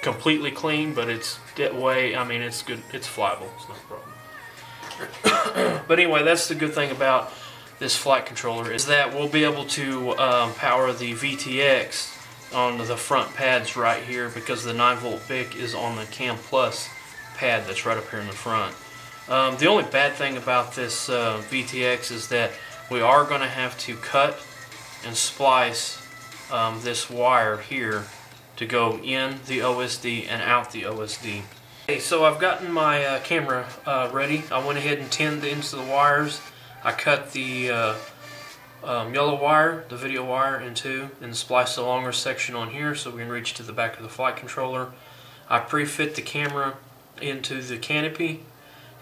completely clean, but it's that way. I mean, it's good. It's flyable. It's not a problem. But anyway, that's the good thing about this flight controller, is that we'll be able to power the VTX on the front pads right here, because the 9-volt BIC is on the Cam Plus pad that's right up here in the front. The only bad thing about this VTX is that we are going to have to cut and splice this wire here to go in the OSD and out the OSD. Okay, so I've gotten my camera ready. I went ahead and tinned the ends of the wires. I cut the yellow wire, the video wire, in two, and spliced the longer section on here so we can reach to the back of the flight controller. I pre-fit the camera into the canopy,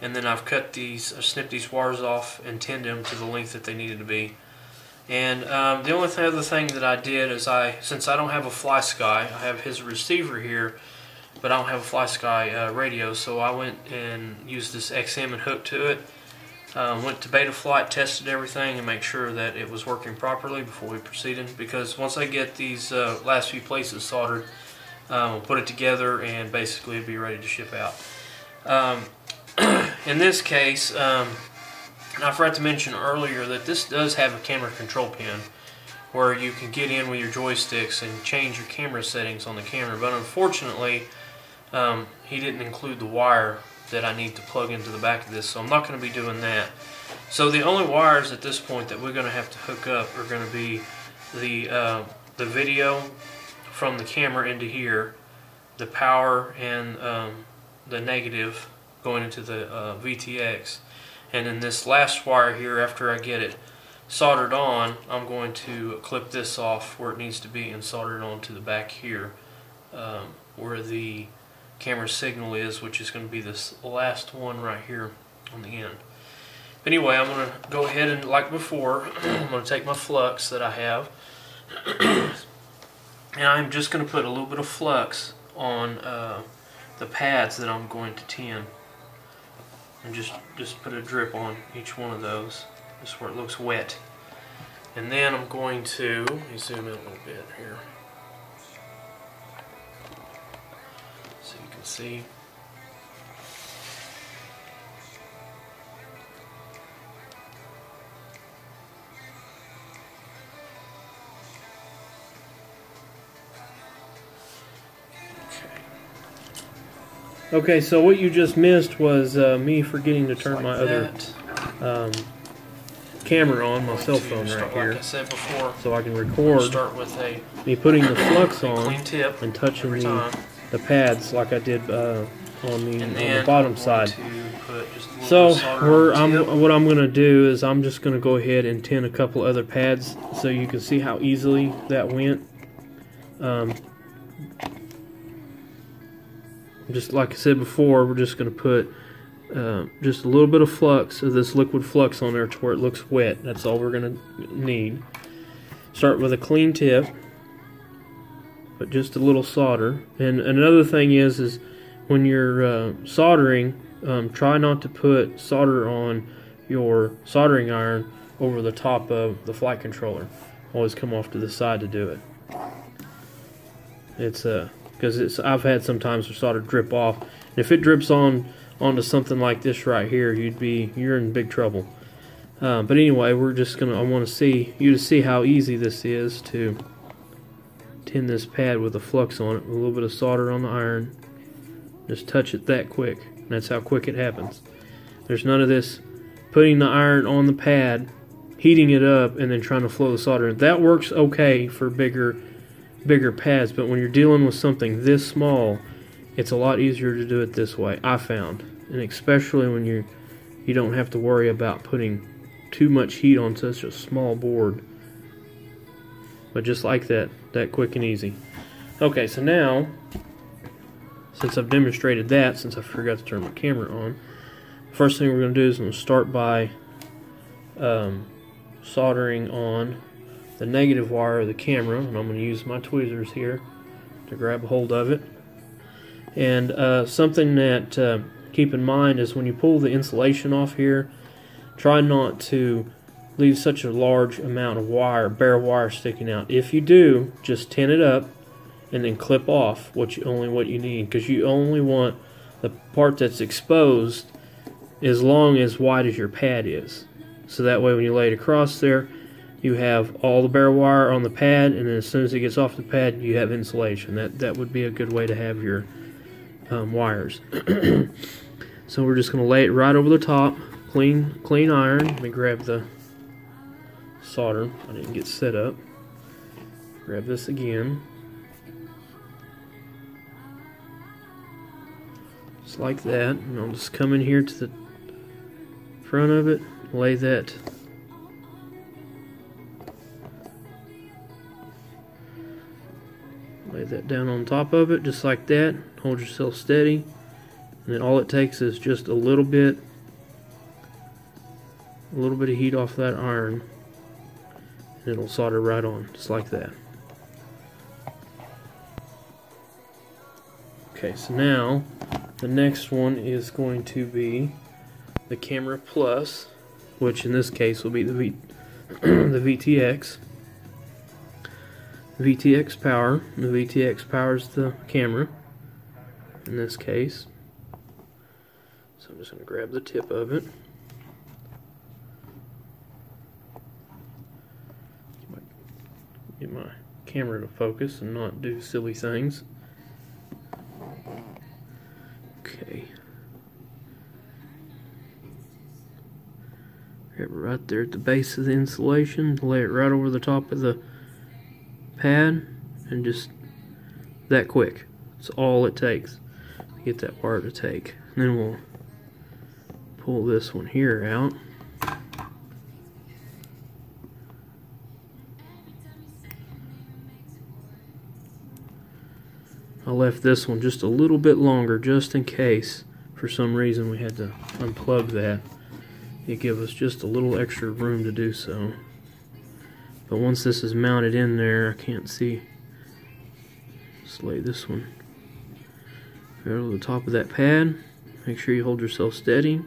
and then I've snipped these wires off and tinned them to the length that they needed to be. And the only other thing that I did is since I don't have a FlySky, I have his receiver here, but I don't have a FlySky radio, so I went and used this XM and hooked to it. Went to beta flight, tested everything, and make sure that it was working properly before we proceeded, because once I get these last few places soldered, we'll put it together and basically it'll be ready to ship out. In this case, I forgot to mention earlier that this does have a camera control pin where you can get in with your joysticks and change your camera settings on the camera, but unfortunately he didn't include the wire that I need to plug into the back of this, so I'm not going to be doing that. So the only wires at this point that we're going to have to hook up are going to be the video from the camera into here, the power and the negative going into the VTX, and then this last wire here, after I get it soldered on, I'm going to clip this off where it needs to be and solder it on to the back here where the camera signal is, which is going to be this last one right here on the end. Anyway, I'm going to go ahead and, like before, I'm going to take my flux that I have and I'm just going to put a little bit of flux on the pads that I'm going to tin, and just put a drip on each one of those just where it looks wet. And then I'm going to, let me zoom in a little bit here so you can see. Okay, so what you just missed was me forgetting to turn my other camera on, my cell phone right here, like I said before, so I can record me putting the flux on and touching the pads like I did on the And bottom side. So what I'm going to do is I'm just going to go ahead and tin a couple other pads so you can see how easily that went. Just like I said before, we're just going to put just a little bit of flux, of this liquid flux on there to where it looks wet. That's all we're going to need. Start with a clean tip, but just a little solder. And another thing is when you're soldering, try not to put solder on your soldering iron over the top of the flight controller. Always come off to the side to do it. It's because I've had sometimes the solder drip off, and if it drips onto something like this right here, you're in big trouble. But anyway, I want to see how easy this is to tin this pad with a flux on it, with a little bit of solder on the iron. Just touch it that quick. That's how quick it happens. There's none of this putting the iron on the pad, heating it up, and then trying to flow the solder in. That works okay for bigger pads, but when you're dealing with something this small, it's a lot easier to do it this way, I found. And especially when you don't have to worry about putting too much heat on such a small board. But just like that quick and easy. Okay, so now, since I've demonstrated that, since I forgot to turn my camera on, first thing we're going to do is I'm going to start by soldering on the negative wire of the camera, and I'm going to use my tweezers here to grab a hold of it. And something that keep in mind is when you pull the insulation off here, try not to leave such a large amount of wire, bare wire sticking out. If you do, just tin it up and then clip off what you need, because you only want the part that's exposed as long as wide as your pad is. So that way when you lay it across there, you have all the bare wire on the pad, and then as soon as it gets off the pad, you have insulation. That would be a good way to have your wires. So we're just going to lay it right over the top, clean iron. Let me grab the solder. I didn't get set up. Grab this again. Just like that. And I'll just come in here to the front of it, lay that down on top of it, just like that. Hold yourself steady, and then all it takes is just a little bit of heat off that iron, and it'll solder right on, just like that. Okay, so now the next one is going to be the Camera Plus, which in this case will be the VTX. VTX power. The VTX powers the camera in this case. So I'm just going to grab the tip of it. Get my camera to focus and not do silly things. Okay. Grab it right there at the base of the insulation. Lay it right over the top of the pad, and just that quick. That's all it takes to get that wire to take. And then we'll pull this one here out. I left this one just a little bit longer just in case for some reason we had to unplug that. It gives us just a little extra room to do so. But once this is mounted in there, I can't see. Just lay this one right over the top of that pad. Make sure you hold yourself steady.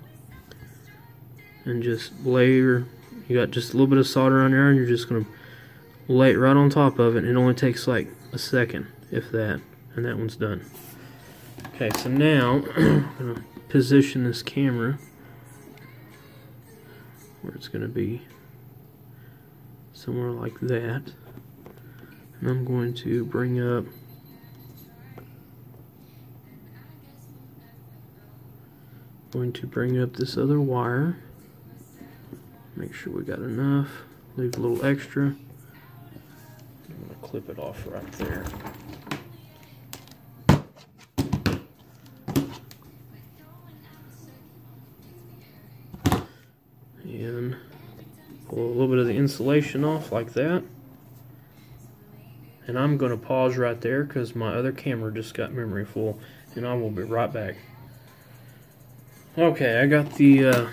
And just layer. You got just a little bit of solder on there, and you're just going to lay it right on top of it. It only takes like a second, if that. And that one's done. Okay, so now I'm going to position this camera where it's going to be. Somewhere like that. And I'm going to bring up this other wire. Make sure we got enough. Leave a little extra. I'm going to clip it off right there. Pull a little bit of the insulation off like that. And I'm going to pause right there because my other camera just got memory full, and I will be right back. Okay, I got the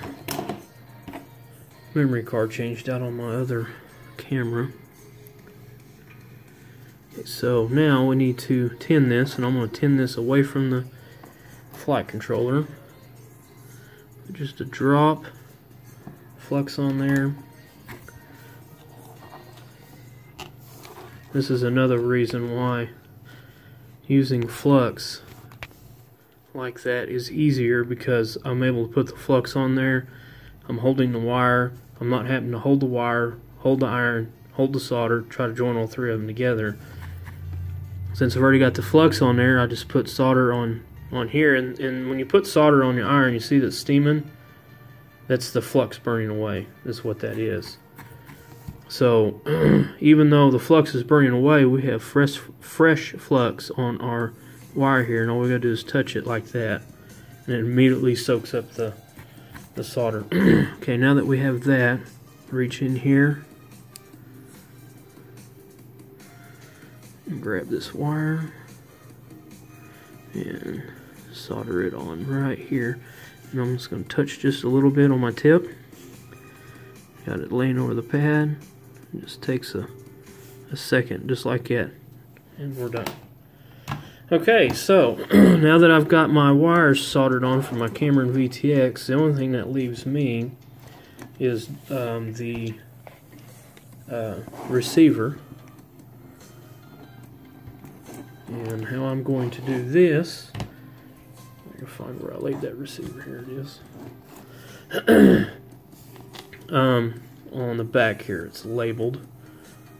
memory card changed out on my other camera. So now we need to tin this, and I'm going to tin this away from the flight controller. Just a drop flux on there. This is another reason why using flux like that is easier, because I'm able to put the flux on there. I'm holding the wire. I'm not having to hold the wire, hold the iron, hold the solder, try to join all three of them together. Since I've already got the flux on there, I just put solder on here, and when you put solder on your iron, you see that steaming? That's the flux burning away. That's what that is. So even though the flux is burning away, we have fresh flux on our wire here, and all we gotta do is touch it like that, and it immediately soaks up the solder. Okay, now that we have that, reach in here and grab this wire and solder it on right here. And I'm just going to touch just a little bit on my tip. Got it laying over the pad. It just takes a second, just like that, and we're done. Okay, so now that I've got my wires soldered on for my Cameron VTX, the only thing that leaves me is the receiver. And how I'm going to do this, I can find where I laid that receiver. Here it is. On the back here, it's labeled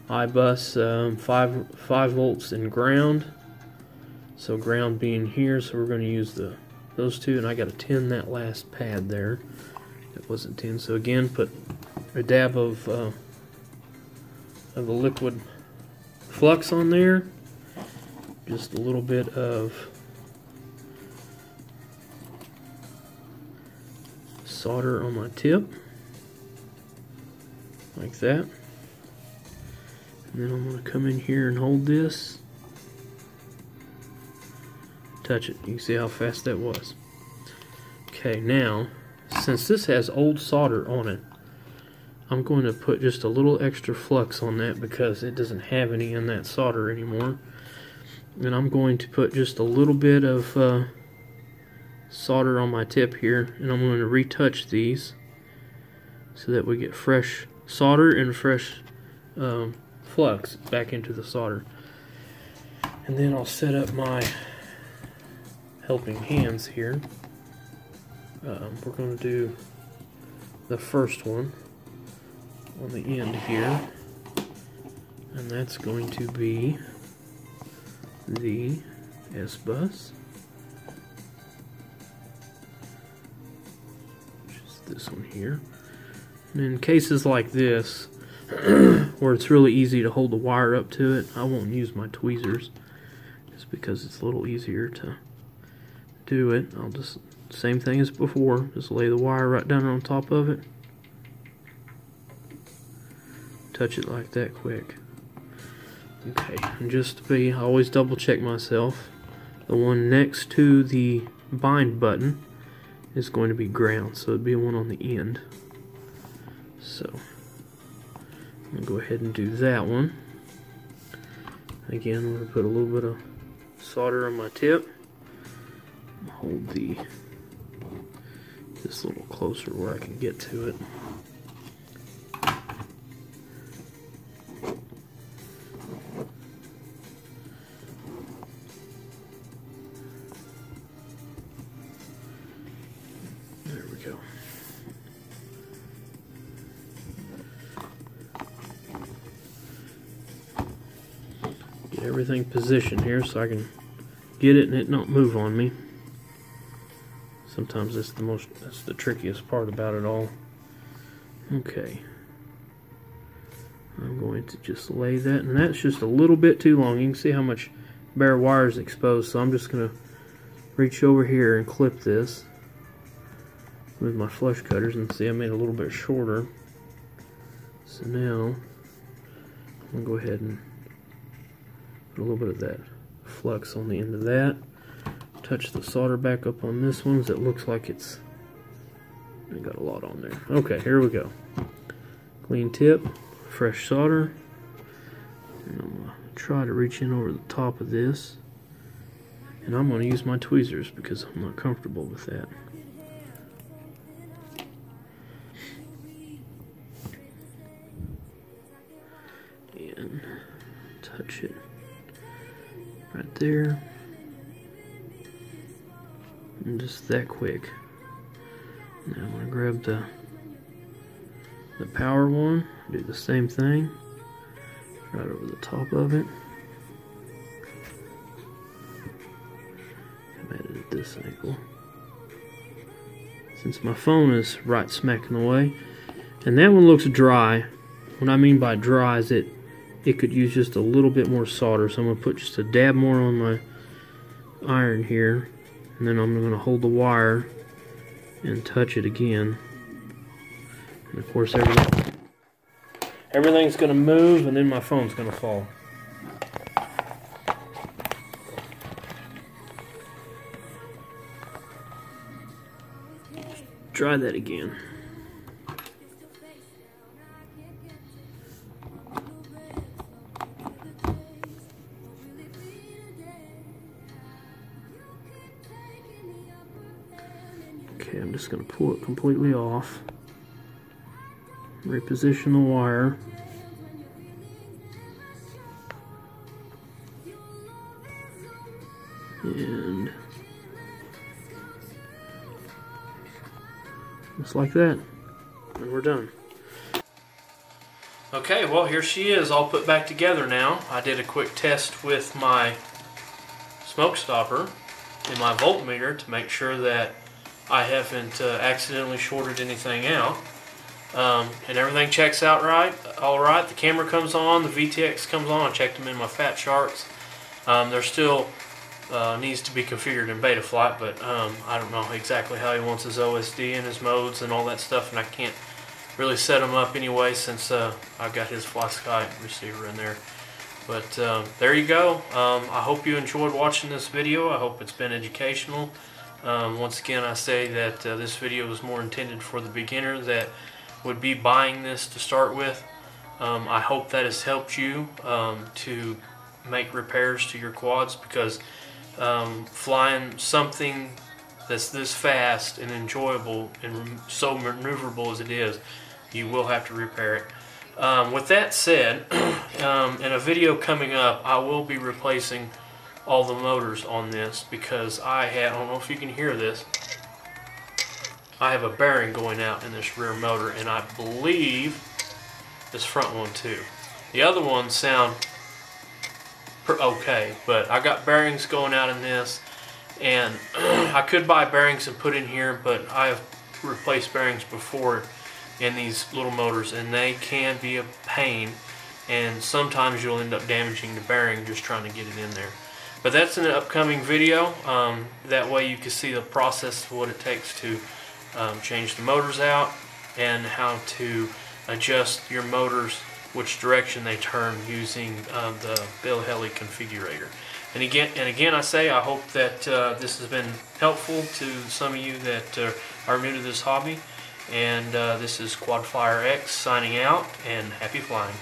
iBus 5 volts and ground. So ground being here, so we're going to use those two, and I got to tin that last pad there. It wasn't tin, so again, put a dab of the liquid flux on there. Just a little bit of solder on my tip, like that. And then I'm going to come in here and hold this. Touch it. You can see how fast that was. Okay, now, since this has old solder on it, I'm going to put just a little extra flux on that because it doesn't have any in that solder anymore. And I'm going to put just a little bit of solder on my tip here, and I'm going to retouch these so that we get fresh solder and fresh flux back into the solder. And then I'll set up my helping hands here. We're going to do the first one on the end here, and that's going to be the S-bus, which is this one here. And in cases like this, where it's really easy to hold the wire up to it, I won't use my tweezers, just because it's a little easier to do it. I'll just, same thing as before, just lay the wire right down on top of it, touch it like that quick. Okay, and just to be, I always double check myself, the one next to the bind button is going to be ground, so it'd be one on the end. So I'm going to go ahead and do that one. Again, I'm going to put a little bit of solder on my tip. Hold this a little closer where I can get to it. There we go. Get everything positioned here so I can get it and it not move on me. Sometimes that's the trickiest part about it all. Okay. I'm going to just lay that, and that's just a little bit too long. You can see how much bare wire is exposed, so I'm just going to reach over here and clip this with my flush cutters, and see I made it a little bit shorter. So now I'm going to go ahead and put a little bit of that flux on the end of that. Touch the solder back up on this one, as it looks like it's got a lot on there. Okay, here we go. Clean tip, fresh solder. And I'm going to try to reach in over the top of this. And I'm going to use my tweezers because I'm not comfortable with that. And touch it right there. And just that quick. Now I'm going to grab the power one, do the same thing, right over the top of it. Come at it at this angle. Since my phone is right smack in the way. And that one looks dry. What I mean by dry is it could use just a little bit more solder. So I'm going to put just a dab more on my iron here. And then I'm going to hold the wire and touch it again. And of course everything's going to move, and then my phone's going to fall. Try that again. Okay, I'm just going to pull it completely off. Reposition the wire. And just like that. And we're done. Okay, well here she is all put back together now. I did a quick test with my smoke stopper and my voltmeter to make sure that I haven't accidentally shorted anything out. And everything checks out all right. The camera comes on, the VTX comes on. I checked them in my Fat Sharks. They're still needs to be configured in Betaflight, but I don't know exactly how he wants his OSD and his modes and all that stuff, and I can't really set them up anyway since I've got his FlySky receiver in there. But there you go. I hope you enjoyed watching this video. I hope it's been educational. Once again, I say that this video was more intended for the beginner that would be buying this to start with. I hope that has helped you to make repairs to your quads, because flying something that's this fast and enjoyable and so maneuverable as it is, you will have to repair it. With that said, in a video coming up, I will be replacing all the motors on this, because I don't know if you can hear this, I have a bearing going out in this rear motor, and I believe this front one too. The other ones sound okay, but I got bearings going out in this, and I could buy bearings and put in here, but I have replaced bearings before in these little motors, and they can be a pain, and sometimes you'll end up damaging the bearing just trying to get it in there. But that's in an upcoming video. That way you can see the process of what it takes to change the motors out, and how to adjust your motors, which direction they turn, using the Bill Helly configurator. And again, I say I hope that this has been helpful to some of you that are new to this hobby. And this is Quad Flyer X signing out, and happy flying.